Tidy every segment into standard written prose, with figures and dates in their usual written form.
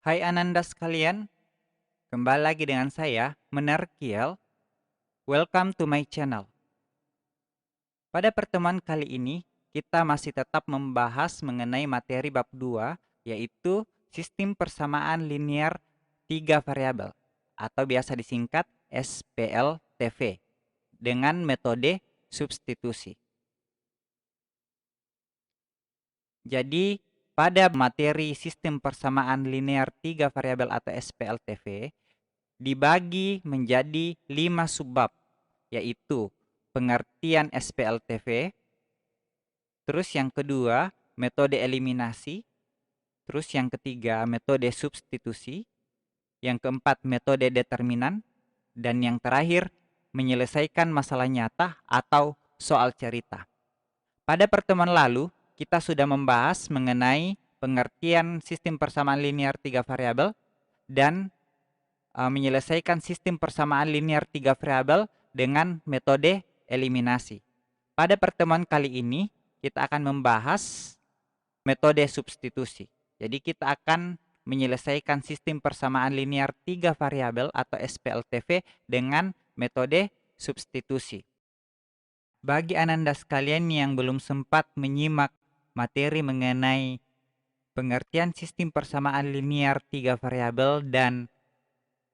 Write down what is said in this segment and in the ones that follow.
Hai Ananda sekalian, kembali lagi dengan saya, Menarkiel. Welcome to my channel. Pada pertemuan kali ini, kita masih tetap membahas mengenai materi bab 2, yaitu sistem persamaan linear 3 variabel, atau biasa disingkat SPLTV, dengan metode substitusi. Jadi, pada materi sistem persamaan linear 3 variabel atau SPLTV, dibagi menjadi 5 subbab, yaitu pengertian SPLTV, terus yang kedua metode eliminasi, terus yang ketiga metode substitusi, yang keempat metode determinan, dan yang terakhir menyelesaikan masalah nyata atau soal cerita. Pada pertemuan lalu, kita sudah membahas mengenai pengertian sistem persamaan linear 3 variabel dan menyelesaikan sistem persamaan linear 3 variabel dengan metode eliminasi. Pada pertemuan kali ini, kita akan membahas metode substitusi. Jadi kita akan menyelesaikan sistem persamaan linear 3 variabel atau SPLTV dengan metode substitusi. Bagi Ananda sekalian yang belum sempat menyimak materi mengenai pengertian sistem persamaan linear 3 variabel dan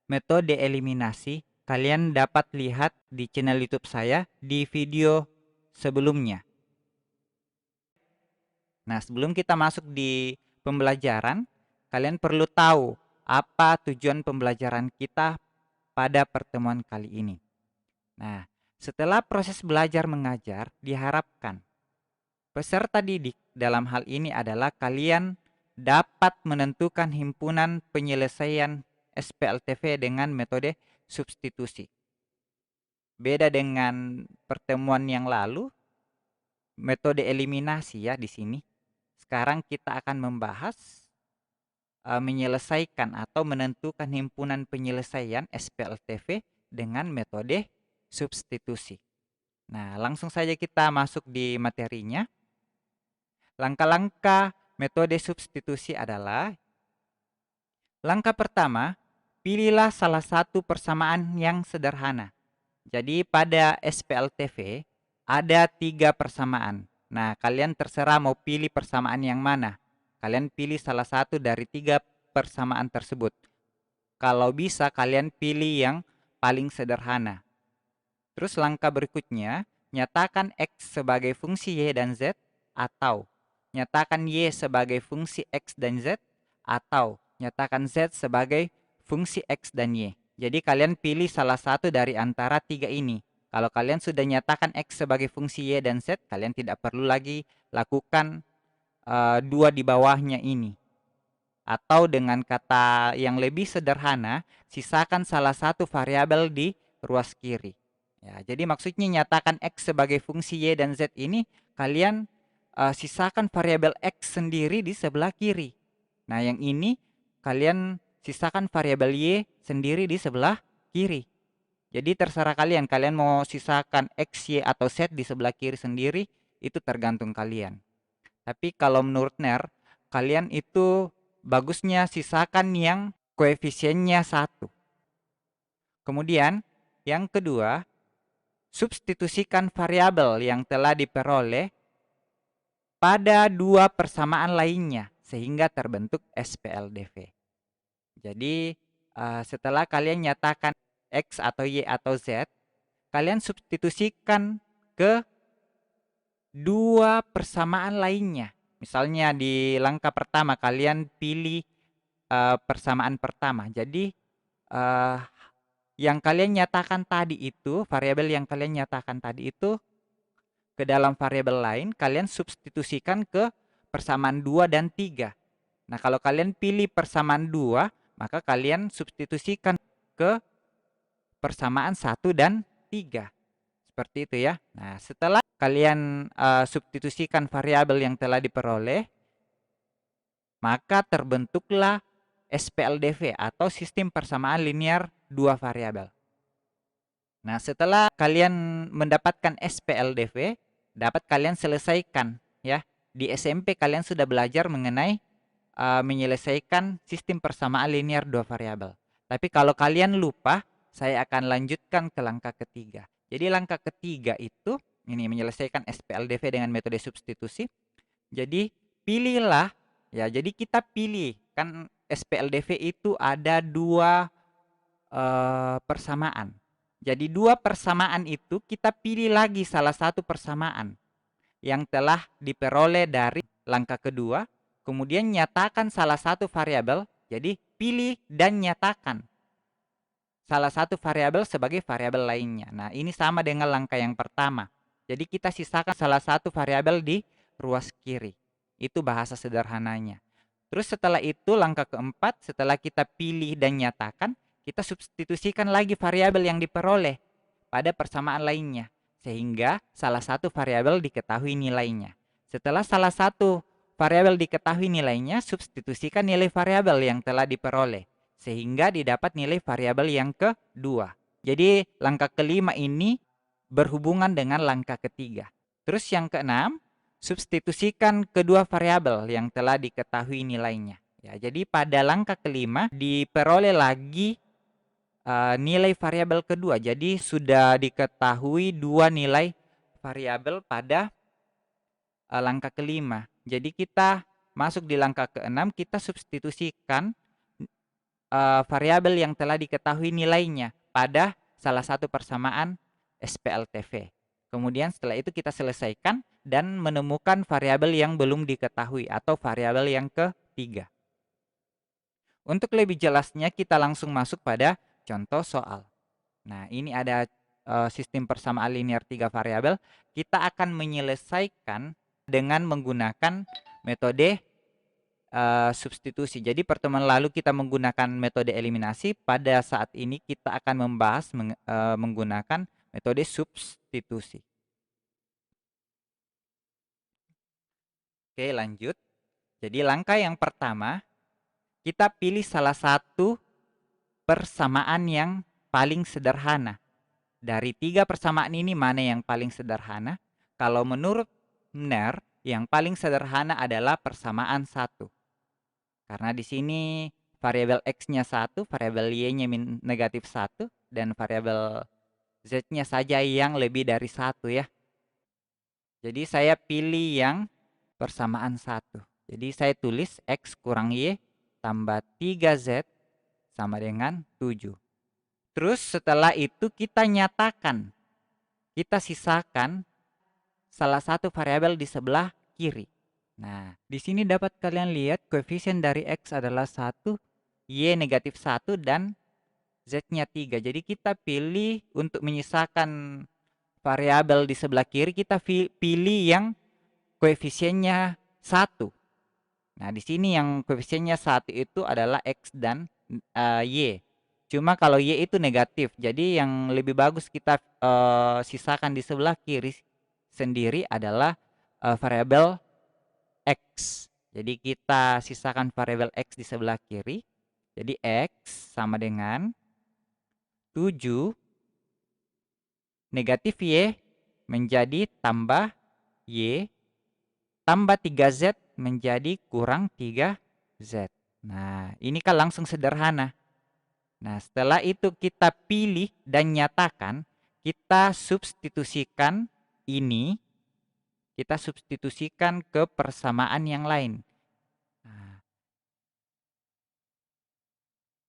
metode eliminasi, kalian dapat lihat di channel YouTube saya di video sebelumnya. Nah, sebelum kita masuk di pembelajaran, kalian perlu tahu apa tujuan pembelajaran kita pada pertemuan kali ini. Nah, setelah proses belajar mengajar, diharapkan peserta didik dalam hal ini adalah kalian dapat menentukan himpunan penyelesaian SPLTV dengan metode substitusi. Beda dengan pertemuan yang lalu, metode eliminasi ya di sini. Sekarang kita akan membahas menyelesaikan atau menentukan himpunan penyelesaian SPLTV dengan metode substitusi. Nah, langsung saja kita masuk di materinya. Langkah-langkah metode substitusi adalah: langkah pertama, pilihlah salah satu persamaan yang sederhana. Jadi pada SPLTV ada 3 persamaan. Nah, kalian terserah mau pilih persamaan yang mana. Kalian pilih salah satu dari 3 persamaan tersebut. Kalau bisa kalian pilih yang paling sederhana. Terus langkah berikutnya, nyatakan X sebagai fungsi Y dan Z, atau nyatakan Y sebagai fungsi X dan Z, atau nyatakan Z sebagai fungsi X dan Y. Jadi kalian pilih salah satu dari antara 3 ini. Kalau kalian sudah nyatakan X sebagai fungsi Y dan Z, kalian tidak perlu lagi lakukan 2 di bawahnya ini. Atau dengan kata yang lebih sederhana, sisakan salah satu variabel di ruas kiri. Ya, jadi maksudnya nyatakan X sebagai fungsi Y dan Z ini, kalian sisakan variabel X sendiri di sebelah kiri. Nah, yang ini kalian sisakan variabel Y sendiri di sebelah kiri. Jadi terserah kalian mau sisakan X, Y, atau Z di sebelah kiri sendiri, itu tergantung kalian. Tapi kalau menurut NER, kalian itu bagusnya sisakan yang koefisiennya 1. Kemudian, yang kedua, substitusikan variabel yang telah diperoleh pada 2 persamaan lainnya sehingga terbentuk SPLDV. Jadi setelah kalian nyatakan X atau Y atau Z, kalian substitusikan ke 2 persamaan lainnya. Misalnya di langkah pertama kalian pilih persamaan pertama. Jadi yang kalian nyatakan tadi itu, variabel yang kalian nyatakan tadi itu ke dalam variabel lain, kalian substitusikan ke persamaan 2 dan 3. Nah, kalau kalian pilih persamaan 2, maka kalian substitusikan ke persamaan 1 dan 3. Seperti itu ya. Nah, setelah kalian substitusikan variabel yang telah diperoleh, maka terbentuklah SPLDV atau sistem persamaan linear 2 variabel. Nah, setelah kalian mendapatkan SPLDV, dapat kalian selesaikan ya. Di SMP kalian sudah belajar mengenai menyelesaikan sistem persamaan linear dua variabel. Tapi kalau kalian lupa, saya akan lanjutkan ke langkah ketiga. Jadi langkah ketiga itu ini menyelesaikan SPLDV dengan metode substitusi. Jadi pilihlah ya. Jadi kita pilih kan SPLDV itu ada dua persamaan. Jadi dua persamaan itu kita pilih lagi salah satu persamaan yang telah diperoleh dari langkah kedua, kemudian nyatakan salah satu variabel. Jadi pilih dan nyatakan salah satu variabel sebagai variabel lainnya. Nah, ini sama dengan langkah yang pertama. Jadi kita sisakan salah satu variabel di ruas kiri. Itu bahasa sederhananya. Terus setelah itu langkah keempat, setelah kita pilih dan nyatakan, kita substitusikan lagi variabel yang diperoleh pada persamaan lainnya, sehingga salah satu variabel diketahui nilainya. Setelah salah satu variabel diketahui nilainya, substitusikan nilai variabel yang telah diperoleh, sehingga didapat nilai variabel yang kedua. Jadi langkah kelima ini berhubungan dengan langkah ketiga. Terus yang keenam, substitusikan kedua variabel yang telah diketahui nilainya. Ya, jadi pada langkah kelima diperoleh lagi nilai variabel kedua. Jadi sudah diketahui dua nilai variabel pada langkah kelima. Jadi kita masuk di langkah keenam, kita substitusikan variabel yang telah diketahui nilainya pada salah satu persamaan SPLTV. Kemudian setelah itu kita selesaikan dan menemukan variabel yang belum diketahui atau variabel yang ketiga. Untuk lebih jelasnya kita langsung masuk pada contoh soal. Nah, ini ada sistem persamaan linear 3 variabel. Kita akan menyelesaikan dengan menggunakan metode substitusi. Jadi pertemuan lalu kita menggunakan metode eliminasi. Pada saat ini kita akan membahas menggunakan metode substitusi. Oke, lanjut. Jadi langkah yang pertama, kita pilih salah satu persamaan yang paling sederhana. Dari 3 persamaan ini mana yang paling sederhana? Kalau menurut NER, yang paling sederhana adalah persamaan 1. Karena di sini variabel X-nya 1, variabel Y-nya negatif 1, dan variabel Z-nya saja yang lebih dari 1 ya. Jadi saya pilih yang persamaan 1. Jadi saya tulis X kurang Y tambah 3Z sama dengan 7. Terus setelah itu kita nyatakan, kita sisakan salah satu variabel di sebelah kiri. Nah, di sini dapat kalian lihat koefisien dari X adalah 1, Y negatif 1, dan Z-nya 3. Jadi kita pilih untuk menyisakan variabel di sebelah kiri, kita pilih yang koefisiennya 1. Nah, di sini yang koefisiennya 1 itu adalah X dan Y. Cuma kalau Y itu negatif. Jadi yang lebih bagus kita sisakan di sebelah kiri sendiri adalah variabel X. Jadi kita sisakan variabel X di sebelah kiri. Jadi X sama dengan 7 negatif Y menjadi tambah Y tambah 3Z menjadi kurang 3Z. Nah, ini kan langsung sederhana. Nah, setelah itu kita pilih dan nyatakan, kita substitusikan ini, kita substitusikan ke persamaan yang lain. Nah,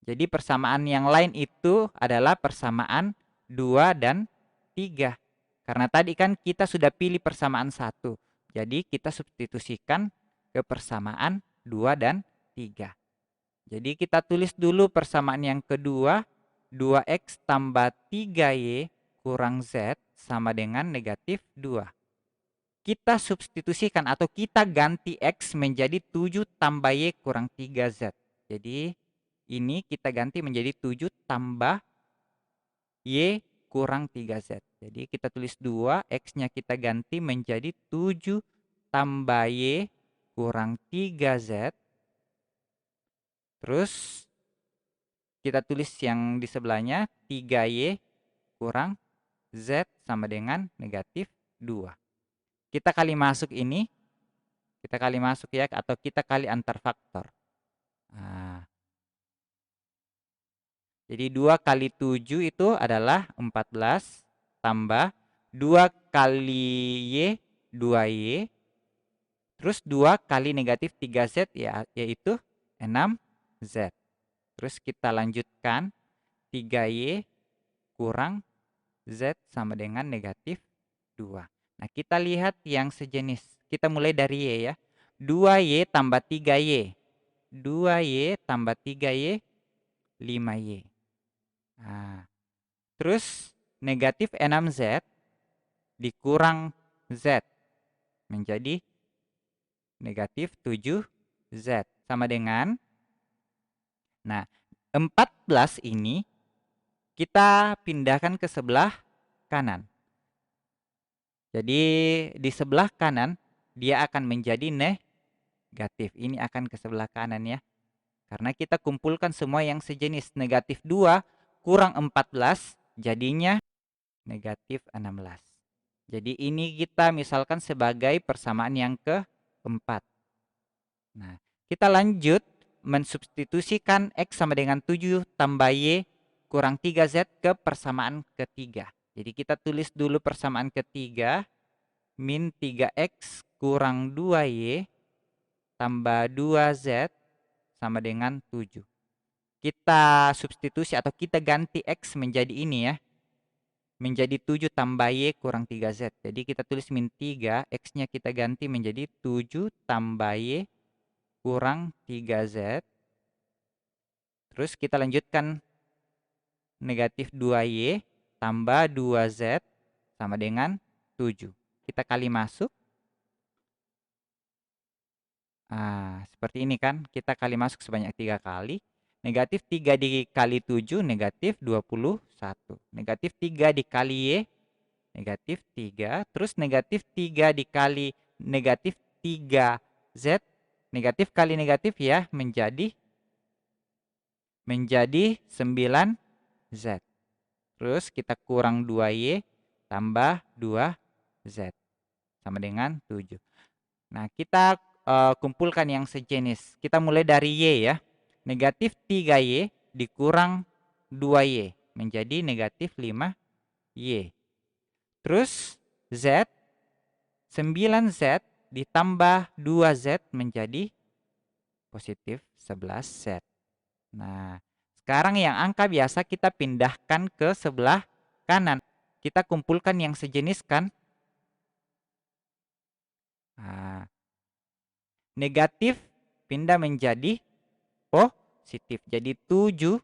jadi persamaan yang lain itu adalah persamaan 2 dan 3. Karena tadi kan kita sudah pilih persamaan 1. Jadi kita substitusikan ke persamaan 2 dan 3. Jadi kita tulis dulu persamaan yang kedua, 2X tambah 3Y kurang Z sama dengan negatif 2. Kita substitusikan atau kita ganti X menjadi 7 tambah Y kurang 3Z. Jadi ini kita ganti menjadi 7 tambah Y kurang 3Z. Jadi kita tulis 2, X-nya kita ganti menjadi 7 tambah Y kurang 3Z. Terus kita tulis yang di sebelahnya 3Y kurang Z sama dengan negatif 2. Kita kali masuk ini, kita kali masuk ya, atau kita kali antar faktor. Jadi 2 kali 7 itu adalah 14 tambah 2 kali Y, 2Y, terus 2 kali negatif 3Z ya, yaitu 6Z. Terus kita lanjutkan 3Y kurang Z sama dengan negatif 2. Nah, kita lihat yang sejenis. Kita mulai dari Y ya. 2Y tambah 3Y. 2Y tambah 3Y, 5Y. Nah, terus negatif 6Z dikurang Z menjadi negatif 7Z. Sama dengan, nah, 14 ini kita pindahkan ke sebelah kanan. Jadi di sebelah kanan dia akan menjadi negatif. Ini akan ke sebelah kanan ya. Karena kita kumpulkan semua yang sejenis. Negatif 2 kurang 14 jadinya negatif 16. Jadi ini kita misalkan sebagai persamaan yang keempat. Nah, kita lanjut mensubstitusikan X sama dengan 7 tambah Y kurang 3Z ke persamaan ketiga. Jadi kita tulis dulu persamaan ketiga. Min 3X kurang 2Y tambah 2Z sama dengan 7. Kita substitusi atau kita ganti X menjadi ini ya. Menjadi 7 tambah Y kurang 3Z. Jadi kita tulis min 3, X-nya kita ganti menjadi 7 tambah Y kurang 3Z. Terus kita lanjutkan negatif 2Y tambah 2Z sama dengan 7. Kita kali masuk. Nah, seperti ini kan, kita kali masuk sebanyak 3 kali. Negatif 3 dikali 7, negatif 21. Negatif 3 dikali Y, negatif 3. Terus negatif 3 dikali negatif 3Z, negatif kali negatif ya, menjadi 9Z. Terus kita kurang 2Y tambah 2Z sama dengan 7. Nah, kita kumpulkan yang sejenis. Kita mulai dari Y ya. Negatif 3Y dikurang 2Y menjadi negatif 5Y. Terus Z, 9Z ditambah 2Z menjadi positif 11Z. Nah, sekarang yang angka biasa kita pindahkan ke sebelah kanan. Kita kumpulkan yang sejenis kan. Nah, negatif pindah menjadi positif. Jadi 7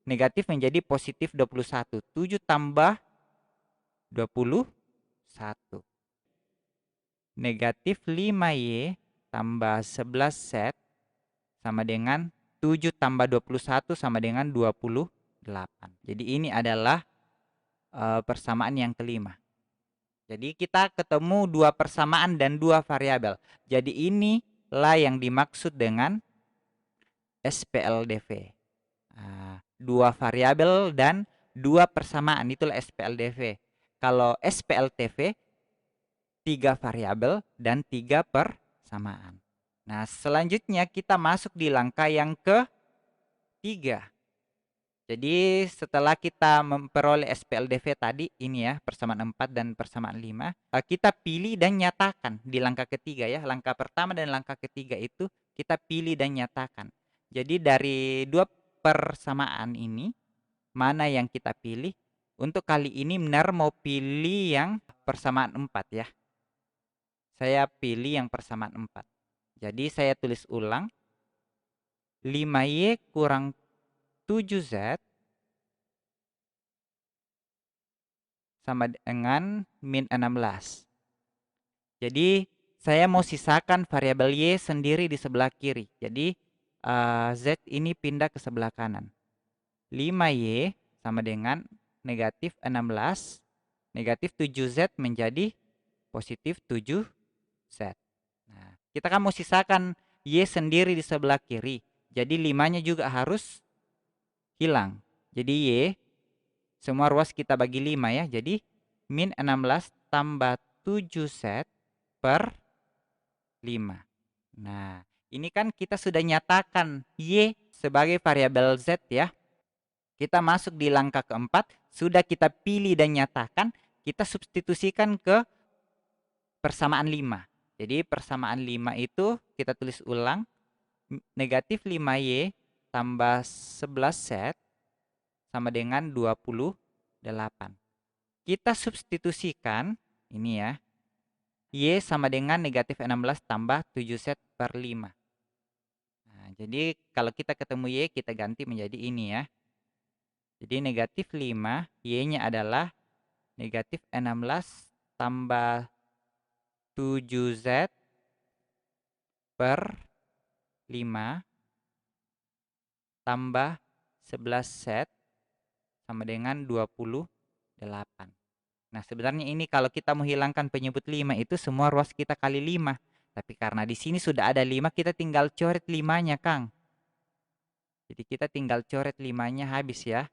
negatif menjadi positif 21. 7 tambah 21. Negatif 5Y tambah 11Z sama dengan 7 tambah 21 sama dengan 28. Jadi ini adalah persamaan yang kelima. Jadi kita ketemu dua persamaan dan dua variabel. Jadi inilah yang dimaksud dengan SPLDV. Dua variabel dan dua persamaan, itulah SPLDV. Kalau SPLTV, 3 variabel dan 3 persamaan. Nah, selanjutnya kita masuk di langkah yang ketiga. Jadi setelah kita memperoleh SPLDV tadi, ini ya, persamaan 4 dan persamaan 5, kita pilih dan nyatakan di langkah ketiga ya. Langkah pertama dan langkah ketiga itu kita pilih dan nyatakan. Jadi dari dua persamaan ini, mana yang kita pilih? Untuk kali ini benar mau pilih yang persamaan 4 ya. Saya pilih yang persamaan 4. Jadi saya tulis ulang. 5Y kurang 7Z sama dengan min 16. Jadi saya mau sisakan variabel Y sendiri di sebelah kiri. Jadi Z ini pindah ke sebelah kanan. 5Y sama dengan negatif 16. Negatif 7Z menjadi positif 7Z. Nah, kita kan mau sisakan Y sendiri di sebelah kiri. Jadi 5-nya juga harus hilang. Jadi Y, semua ruas kita bagi 5 ya. Jadi min 16 tambah 7Z per 5. Nah, ini kan kita sudah nyatakan Y sebagai variabel Z ya. Kita masuk di langkah keempat, sudah kita pilih dan nyatakan, kita substitusikan ke persamaan 5. Jadi persamaan 5 itu kita tulis ulang, negatif 5Y tambah 11Z sama dengan 28. Kita substitusikan, ini ya, Y sama dengan negatif 16 tambah 7Z per 5. Nah, jadi kalau kita ketemu Y, kita ganti menjadi ini ya. Jadi negatif 5, Y-nya adalah negatif 16 tambah 7Z per 5 tambah 11Z sama dengan 28. Nah, sebenarnya ini kalau kita menghilangkan penyebut 5 itu semua ruas kita kali 5. Tapi karena di sini sudah ada 5, kita tinggal coret 5-nya, Kang. Jadi kita tinggal coret 5-nya habis ya.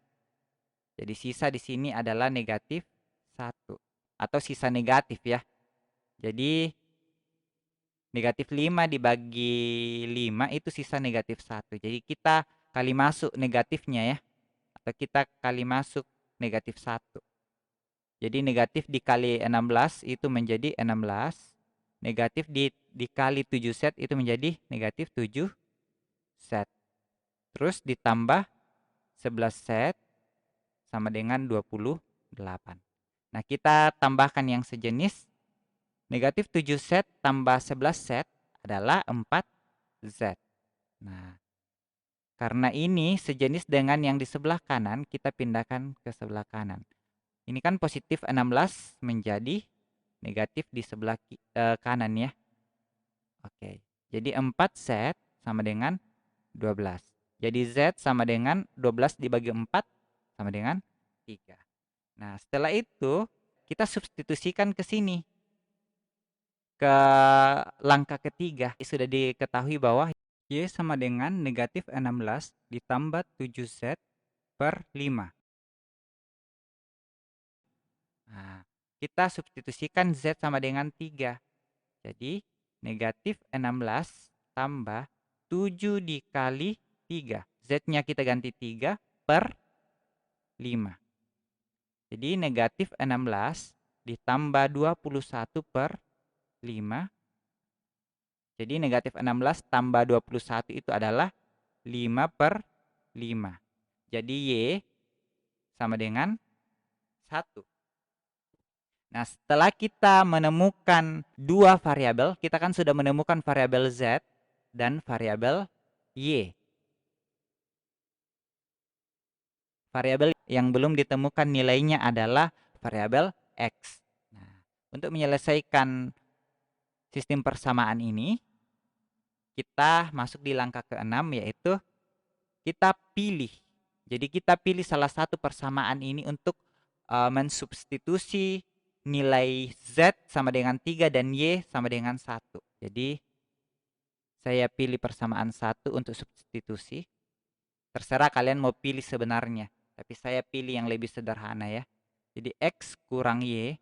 Jadi sisa di sini adalah negatif 1. Atau sisa negatif ya. Jadi negatif 5 dibagi 5 itu sisa negatif 1. Jadi kita kali masuk negatifnya ya. Atau kita kali masuk negatif 1. Jadi negatif dikali 16 itu menjadi 16. Negatif dikali 7Z itu menjadi negatif 7Z. Terus ditambah 11Z sama dengan 28. Nah, kita tambahkan yang sejenis. Negatif 7Z tambah 11Z adalah 4Z. Nah, karena ini sejenis dengan yang di sebelah kanan, kita pindahkan ke sebelah kanan. Ini kan positif 16 menjadi negatif di sebelah kanan ya. Oke, jadi 4Z sama dengan 12. Jadi Z sama dengan 12 dibagi 4 sama dengan 3. Nah, setelah itu kita substitusikan ke sini. Ke langkah ketiga, sudah diketahui bahwa Y sama dengan negatif 16 ditambah 7Z per 5. Nah, kita substitusikan Z sama dengan 3. Jadi, negatif 16 tambah 7 dikali 3. Z-nya kita ganti 3 per 5. Jadi, negatif 16 ditambah 21 per 5. Jadi, negatif 16 tambah 21 itu adalah 5 per 5. Jadi, Y sama dengan 1. Nah, setelah kita menemukan dua variabel, kita kan sudah menemukan variabel Z dan variabel Y. Variabel yang belum ditemukan nilainya adalah variabel X. Nah, untuk menyelesaikan sistem persamaan ini, kita masuk di langkah ke-6 yaitu kita pilih. Jadi kita pilih salah satu persamaan ini untuk mensubstitusi nilai Z sama dengan 3 dan Y sama dengan 1. Jadi saya pilih persamaan 1 untuk substitusi. Terserah kalian mau pilih sebenarnya. Tapi saya pilih yang lebih sederhana ya. Jadi X kurang Y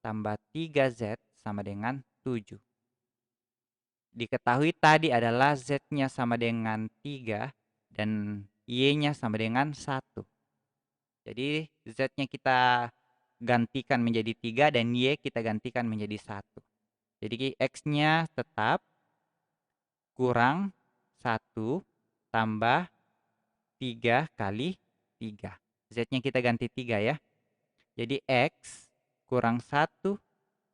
tambah 3Z sama dengan 7. Diketahui tadi adalah Z-nya sama dengan 3 dan Y-nya sama dengan 1. Jadi Z-nya kita gantikan menjadi 3 dan Y kita gantikan menjadi 1. Jadi X-nya tetap kurang 1 tambah 3 kali 3. Z-nya kita ganti 3 ya. Jadi X kurang 1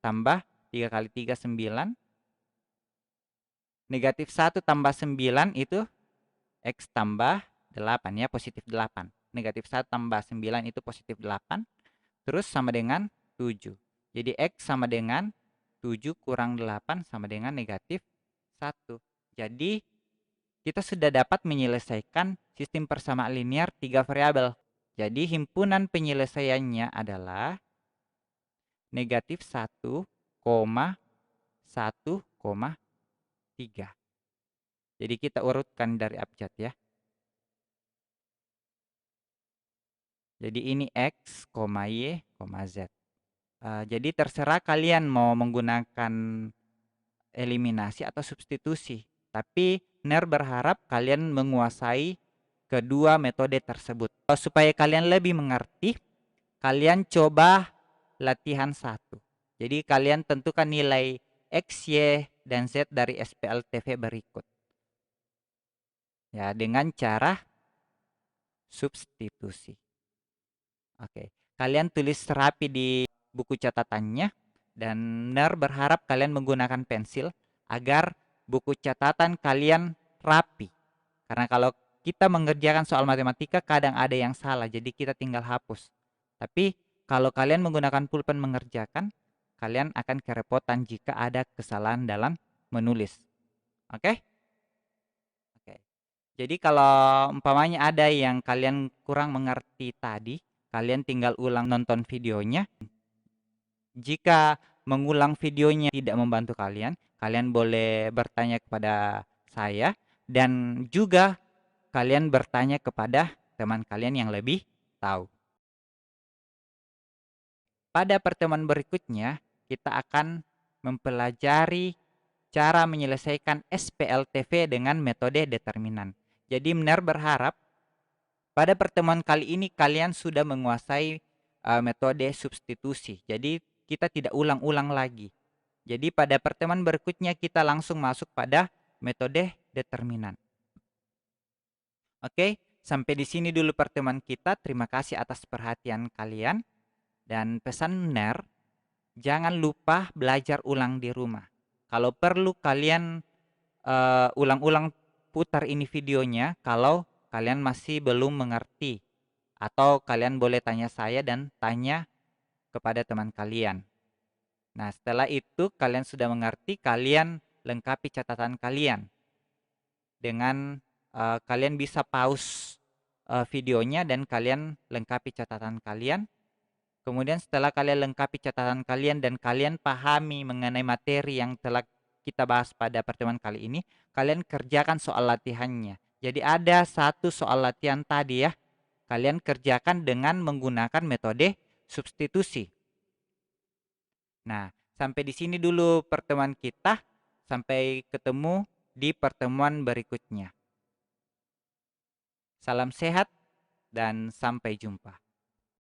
tambah 3 kali 3, 9. Negatif 1 tambah 9 itu X tambah 8 ya, positif 8. Negatif 1 tambah 9 itu positif 8. Terus sama dengan 7. Jadi X sama dengan 7 kurang 8 sama dengan negatif 1. Jadi kita sudah dapat menyelesaikan sistem persamaan linear 3 variabel. Jadi himpunan penyelesaiannya adalah negatif 1, 1, 3. Jadi kita urutkan dari abjad ya. Jadi ini X, Y, Z. Jadi terserah kalian mau menggunakan eliminasi atau substitusi. Tapi NER berharap kalian menguasai kedua metode tersebut. Supaya kalian lebih mengerti, kalian coba latihan 1. Jadi kalian tentukan nilai X, Y, dan Z dari SPLTV berikut. Ya, dengan cara substitusi. Oke, kalian tulis rapi di buku catatannya dan benar berharap kalian menggunakan pensil agar buku catatan kalian rapi. Karena kalau kita mengerjakan soal matematika kadang ada yang salah, jadi kita tinggal hapus. Tapi kalau kalian menggunakan pulpen mengerjakan, kalian akan kerepotan jika ada kesalahan dalam menulis. Oke? Oke. Jadi kalau umpamanya ada yang kalian kurang mengerti tadi, kalian tinggal ulang nonton videonya. Jika mengulang videonya tidak membantu kalian, kalian boleh bertanya kepada saya dan juga kalian bertanya kepada teman kalian yang lebih tahu. Pada pertemuan berikutnya, kita akan mempelajari cara menyelesaikan SPLTV dengan metode determinan. Jadi benar berharap pada pertemuan kali ini kalian sudah menguasai metode substitusi. Jadi kita tidak ulang-ulang lagi. Jadi pada pertemuan berikutnya kita langsung masuk pada metode determinan. Oke, sampai di sini dulu pertemuan kita. Terima kasih atas perhatian kalian. Dan pesan benar, jangan lupa belajar ulang di rumah. Kalau perlu kalian ulang-ulang putar ini videonya kalau kalian masih belum mengerti. Atau kalian boleh tanya saya dan tanya kepada teman kalian. Nah, setelah itu kalian sudah mengerti, kalian lengkapi catatan kalian. Dengan kalian bisa pause videonya dan kalian lengkapi catatan kalian. Kemudian setelah kalian lengkapi catatan kalian dan kalian pahami mengenai materi yang telah kita bahas pada pertemuan kali ini, kalian kerjakan soal latihannya. Jadi ada satu soal latihan tadi ya, kalian kerjakan dengan menggunakan metode substitusi. Nah, sampai di sini dulu pertemuan kita. Sampai ketemu di pertemuan berikutnya. Salam sehat dan sampai jumpa.